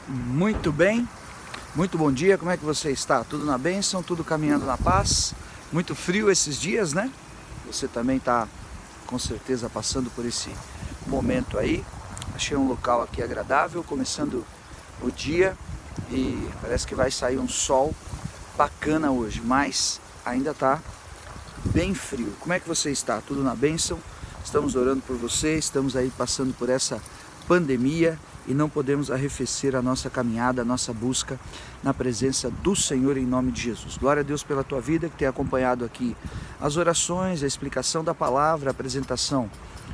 Muito bem, muito bom dia, como é que você está? Tudo na bênção, tudo caminhando na paz? Muito frio esses dias, né? Você também está com certeza passando por esse momento aí. Achei um local aqui agradável, começando o dia e parece que vai sair um sol bacana hoje, mas ainda está bem frio. Como é que você está? Tudo na bênção? Estamos orando por você, estamos aí passando por essa pandemia e não podemos arrefecer a nossa caminhada, a nossa busca na presença do Senhor em nome de Jesus. Glória a Deus pela tua vida que tem acompanhado aqui as orações, a explicação da palavra, a apresentação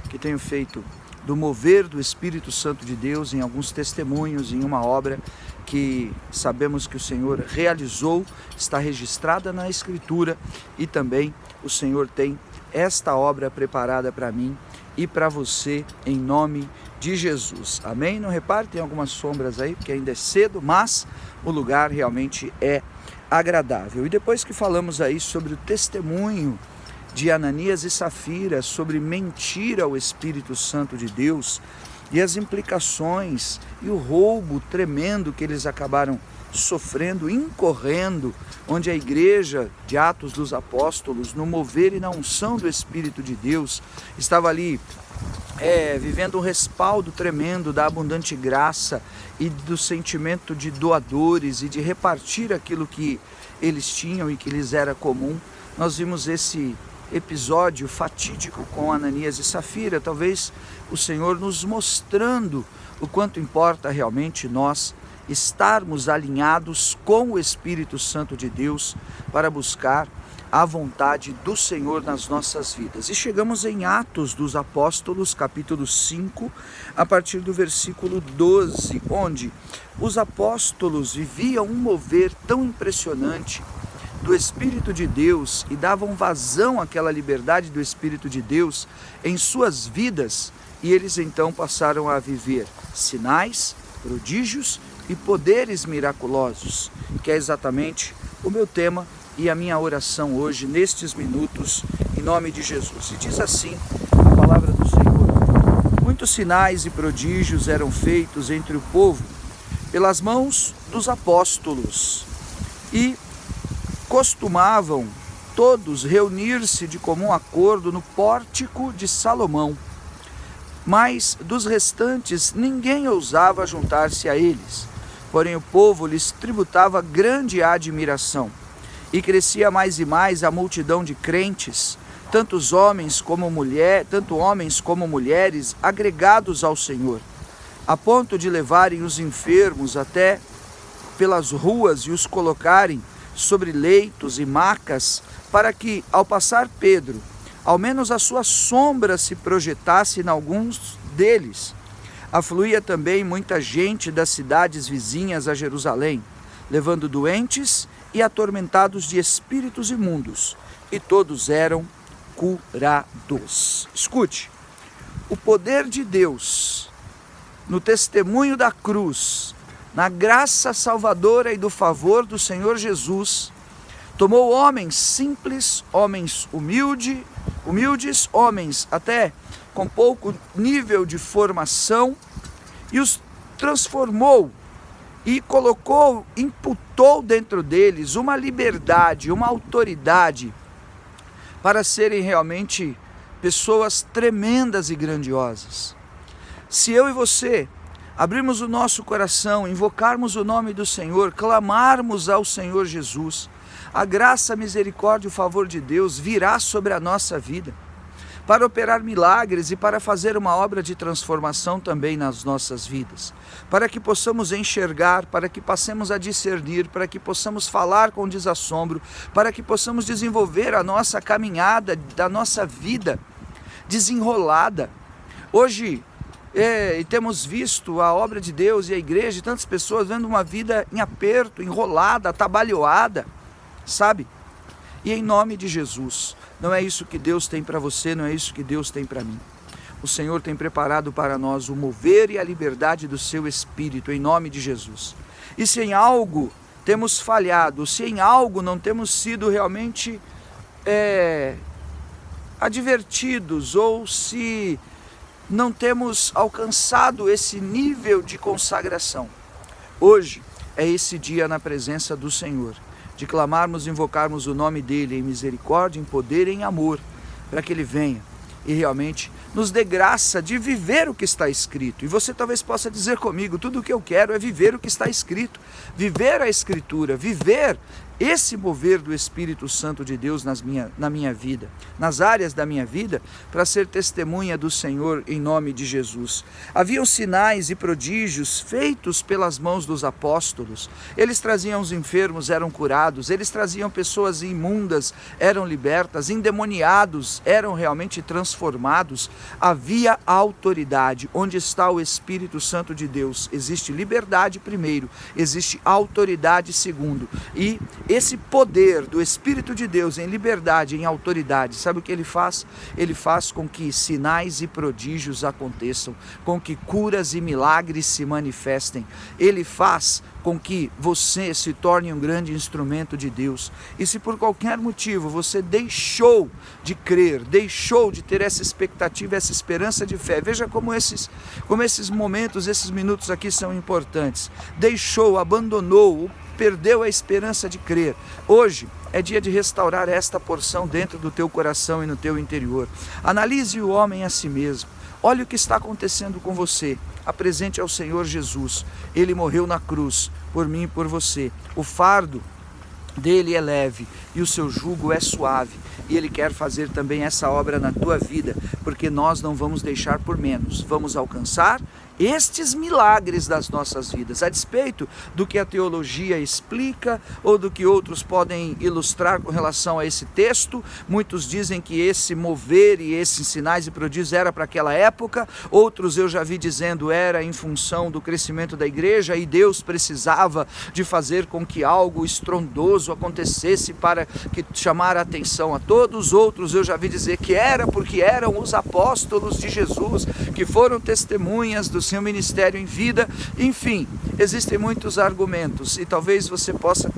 que tenho feito do mover do Espírito Santo de Deus em alguns testemunhos, em uma obra que sabemos que o Senhor realizou, está registrada na Escritura e também o Senhor tem esta obra preparada para mim e para você em nome de Jesus. Amém? Não repare, tem algumas sombras aí, porque ainda é cedo, mas o lugar realmente é agradável. E depois que falamos aí sobre o testemunho de Ananias e Safira, sobre mentir ao Espírito Santo de Deus e as implicações e o roubo tremendo que eles acabaram sofrendo, incorrendo, onde a igreja de Atos dos Apóstolos, no mover e na unção do Espírito de Deus, estava ali vivendo um respaldo tremendo da abundante graça e do sentimento de doadores e de repartir aquilo que eles tinham e que lhes era comum. Nós vimos esse episódio fatídico com Ananias e Safira, talvez o Senhor nos mostrando o quanto importa realmente nós estarmos alinhados com o Espírito Santo de Deus para buscar a vontade do Senhor nas nossas vidas. E chegamos em Atos dos Apóstolos, capítulo 5, a partir do versículo 12, onde os apóstolos viviam um mover tão impressionante do Espírito de Deus e davam vazão àquela liberdade do Espírito de Deus em suas vidas, e eles então passaram a viver sinais, prodígios e poderes miraculosos, que é exatamente o meu tema e a minha oração hoje, nestes minutos, em nome de Jesus. E diz assim a palavra do Senhor: muitos sinais e prodígios eram feitos entre o povo pelas mãos dos apóstolos, e costumavam todos reunir-se de comum acordo no pórtico de Salomão. Mas dos restantes ninguém ousava juntar-se a eles, porém o povo lhes tributava grande admiração. E crescia mais e mais a multidão de crentes, tanto homens como mulheres, agregados ao Senhor, a ponto de levarem os enfermos até pelas ruas e os colocarem sobre leitos e macas, para que, ao passar Pedro, ao menos a sua sombra se projetasse em alguns deles. Afluía também muita gente das cidades vizinhas a Jerusalém, levando doentes e atormentados de espíritos imundos, e todos eram curados. Escute, o poder de Deus no testemunho da cruz, na graça salvadora e do favor do Senhor Jesus, tomou homens simples, homens humildes, homens até com pouco nível de formação, e os transformou e imputou dentro deles uma liberdade, uma autoridade para serem realmente pessoas tremendas e grandiosas. Se eu e você abrirmos o nosso coração, invocarmos o nome do Senhor, clamarmos ao Senhor Jesus, a graça, a misericórdia e o favor de Deus virá sobre a nossa vida, para operar milagres e para fazer uma obra de transformação também nas nossas vidas, para que possamos enxergar, para que passemos a discernir, para que possamos falar com desassombro, para que possamos desenvolver a nossa caminhada da nossa vida desenrolada. Hoje, temos visto a obra de Deus e a igreja e tantas pessoas vendo uma vida em aperto, enrolada, atabalhoada, sabe? E em nome de Jesus, não é isso que Deus tem para você, não é isso que Deus tem para mim. O Senhor tem preparado para nós o mover e a liberdade do seu Espírito, em nome de Jesus. E se em algo temos falhado, se em algo não temos sido realmente advertidos, ou se não temos alcançado esse nível de consagração, Hoje é esse dia na presença do Senhor, de clamarmos e invocarmos o nome dEle em misericórdia, em poder e em amor, para que Ele venha e realmente nos dê graça de viver o que está escrito. E você talvez possa dizer comigo, tudo o que eu quero é viver o que está escrito, viver a Escritura, viver esse mover do Espírito Santo de Deus na minha vida, nas áreas da minha vida, para ser testemunha do Senhor em nome de Jesus. Haviam sinais e prodígios feitos pelas mãos dos apóstolos. Eles traziam os enfermos, eram curados, eles traziam pessoas imundas, eram libertas, endemoniados, eram realmente transformados. Havia autoridade. Onde está o Espírito Santo de Deus? Existe liberdade primeiro, existe autoridade segundo. E esse poder do Espírito de Deus em liberdade, em autoridade, sabe o que ele faz? Ele faz com que sinais e prodígios aconteçam, com que curas e milagres se manifestem. Ele faz com que você se torne um grande instrumento de Deus. E se por qualquer motivo você deixou de crer, deixou de ter essa expectativa, essa esperança de fé, veja como esses momentos, esses minutos aqui são importantes. Deixou, abandonou, perdeu a esperança de crer. Hoje é dia de restaurar esta porção dentro do teu coração e no teu interior. Analise o homem a si mesmo. Olha o que está acontecendo com você. Apresente ao Senhor Jesus. Ele morreu na cruz por mim e por você. O fardo dele é leve e o seu jugo é suave. E Ele quer fazer também essa obra na tua vida, porque nós não vamos deixar por menos. Vamos alcançar estes milagres das nossas vidas, a despeito do que a teologia explica ou do que outros podem ilustrar com relação a esse texto. Muitos dizem que esse mover e esses sinais e prodígios era para aquela época, outros eu já vi dizendo era em função do crescimento da igreja e Deus precisava de fazer com que algo estrondoso acontecesse para que chamar a atenção a todos. Outros eu já vi dizer que era porque eram os apóstolos de Jesus que foram testemunhas do seu ministério em vida. Enfim, existem muitos argumentos e talvez você possa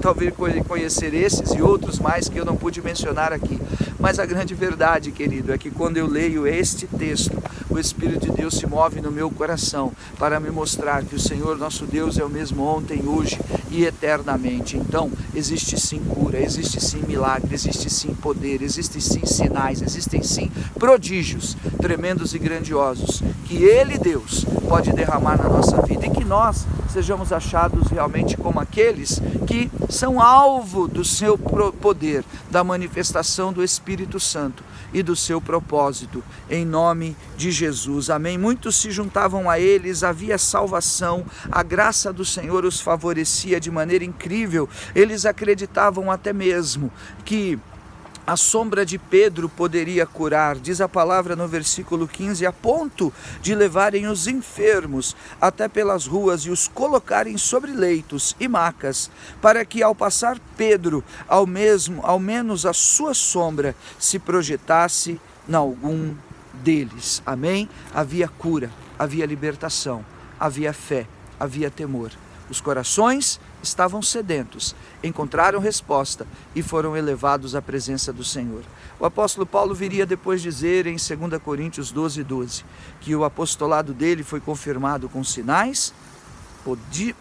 conhecer esses e outros mais que eu não pude mencionar aqui. Mas a grande verdade, querido, é que quando eu leio este texto, o Espírito de Deus se move no meu coração para me mostrar que o Senhor nosso Deus é o mesmo ontem, hoje e eternamente. Então, existe sim cura, existe sim milagre, existe sim poder, existem sim sinais, existem sim prodígios tremendos e grandiosos que Ele, Deus, pode derramar na nossa vida e que nós sejamos achados realmente como aqueles que são alvo do seu poder, da manifestação do Espírito Santo e do seu propósito, em nome de Jesus, amém. Muitos se juntavam a eles, havia salvação, a graça do Senhor os favorecia de maneira incrível. Eles acreditavam até mesmo que a sombra de Pedro poderia curar, diz a palavra no versículo 15, a ponto de levarem os enfermos até pelas ruas e os colocarem sobre leitos e macas, para que ao passar Pedro, ao menos a sua sombra se projetasse em algum deles. Amém? Havia cura, havia libertação, havia fé, havia temor. Os corações estavam sedentos, encontraram resposta e foram elevados à presença do Senhor. O apóstolo Paulo viria depois dizer em 2 Coríntios 12:12, que o apostolado dele foi confirmado com sinais,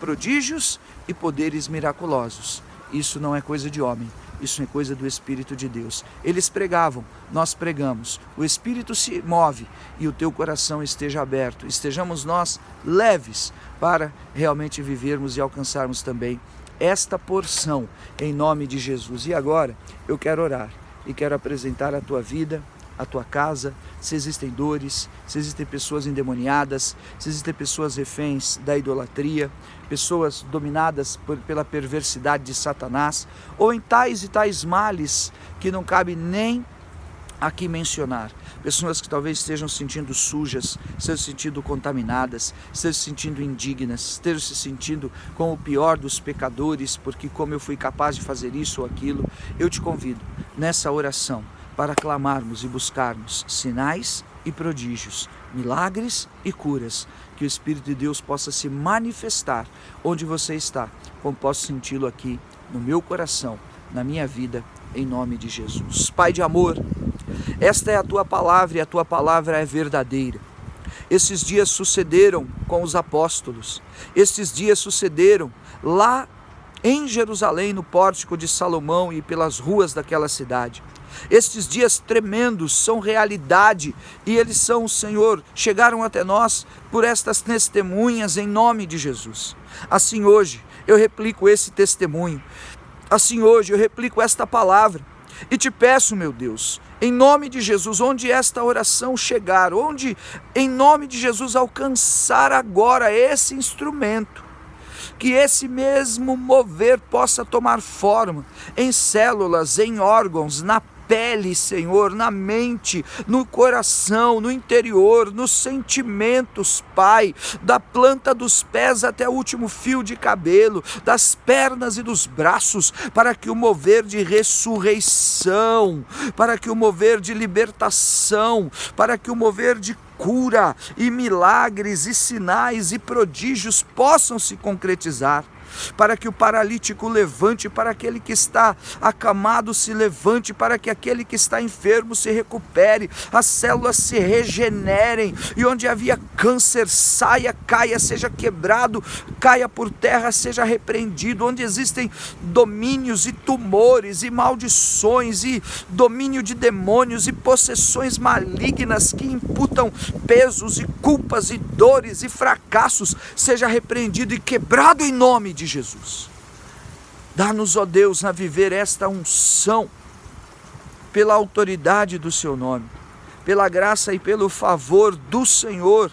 prodígios e poderes miraculosos. Isso não é coisa de homem, isso é coisa do Espírito de Deus. Eles pregavam, nós pregamos, o Espírito se move e o teu coração esteja aberto, estejamos nós leves para realmente vivermos e alcançarmos também esta porção em nome de Jesus. E agora eu quero orar e quero apresentar a tua vida, a tua casa, se existem dores, se existem pessoas endemoniadas, se existem pessoas reféns da idolatria, pessoas dominadas pela perversidade de Satanás, ou em tais e tais males que não cabe nem aqui mencionar. Pessoas que talvez estejam se sentindo sujas, estejam se sentindo contaminadas, estejam se sentindo indignas, estejam se sentindo como o pior dos pecadores, porque como eu fui capaz de fazer isso ou aquilo. Eu te convido nessa oração para clamarmos e buscarmos sinais e prodígios, milagres e curas, que o Espírito de Deus possa se manifestar onde você está, como posso senti-lo aqui no meu coração, na minha vida, em nome de Jesus. Pai de amor, esta é a tua palavra e a tua palavra é verdadeira. Esses dias sucederam com os apóstolos, esses dias sucederam lá em Jerusalém, no pórtico de Salomão e pelas ruas daquela cidade. Estes dias tremendos são realidade e eles são, Senhor, chegaram até nós por estas testemunhas em nome de Jesus. Assim hoje eu replico esse testemunho, assim hoje eu replico esta palavra e te peço, meu Deus, em nome de Jesus, onde esta oração chegar, onde em nome de Jesus alcançar agora esse instrumento, que esse mesmo mover possa tomar forma em células, em órgãos, na pele, Senhor, na mente, no coração, no interior, nos sentimentos, Pai, da planta dos pés até o último fio de cabelo, das pernas e dos braços, para que o mover de ressurreição, para que o mover de libertação, para que o mover de cura e milagres e sinais e prodígios possam se concretizar, para que o paralítico levante, para aquele que está acamado se levante, para que aquele que está enfermo se recupere, as células se regenerem, e onde havia câncer saia, caia, seja quebrado, caia por terra, seja repreendido, onde existem domínios e tumores e maldições e domínio de demônios e possessões malignas que imputam pesos e culpas e dores e fracassos, seja repreendido e quebrado em nome de Jesus. Dá-nos, ó Deus, a viver esta unção pela autoridade do seu nome, pela graça e pelo favor do Senhor.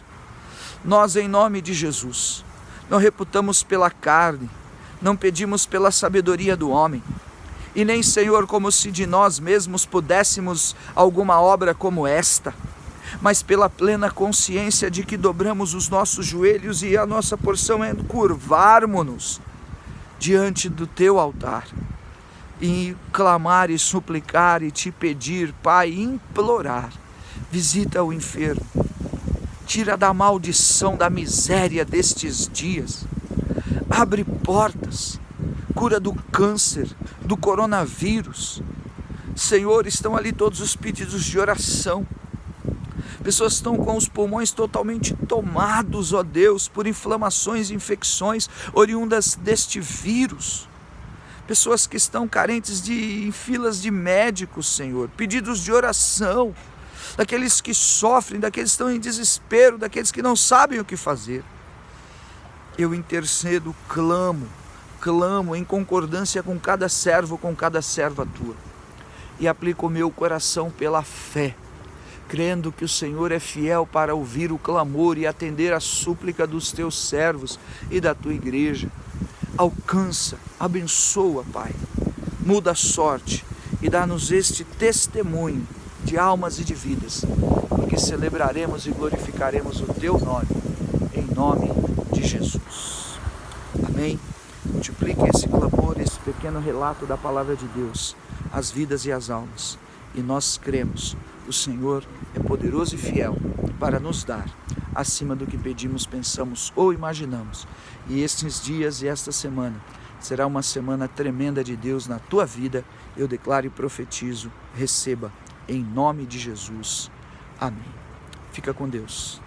Nós, em nome de Jesus, não reputamos pela carne, não pedimos pela sabedoria do homem, e nem, Senhor, como se de nós mesmos pudéssemos alguma obra como esta, mas pela plena consciência de que dobramos os nossos joelhos e a nossa porção é curvarmos-nos diante do teu altar e clamar e suplicar e te pedir, Pai, implorar: visita o enfermo, tira da maldição, da miséria destes dias, abre portas, cura do câncer, do coronavírus. Senhor, estão ali todos os pedidos de oração. Pessoas estão com os pulmões totalmente tomados, ó Deus, por inflamações e infecções oriundas deste vírus. Pessoas que estão carentes em filas de médicos, Senhor, pedidos de oração, daqueles que sofrem, daqueles que estão em desespero, daqueles que não sabem o que fazer. Eu intercedo, clamo em concordância com cada servo, com cada serva tua, e aplico o meu coração pela fé, crendo que o Senhor é fiel para ouvir o clamor e atender a súplica dos teus servos e da tua igreja. Alcança, abençoa, Pai, muda a sorte e dá-nos este testemunho de almas e de vidas, porque celebraremos e glorificaremos o teu nome, em nome de Jesus. Amém? Multiplique esse clamor, esse pequeno relato da palavra de Deus, as vidas e as almas, e nós cremos. O Senhor é poderoso e fiel para nos dar acima do que pedimos, pensamos ou imaginamos. E estes dias e esta semana será uma semana tremenda de Deus na tua vida. Eu declaro e profetizo, receba em nome de Jesus. Amém. Fica com Deus.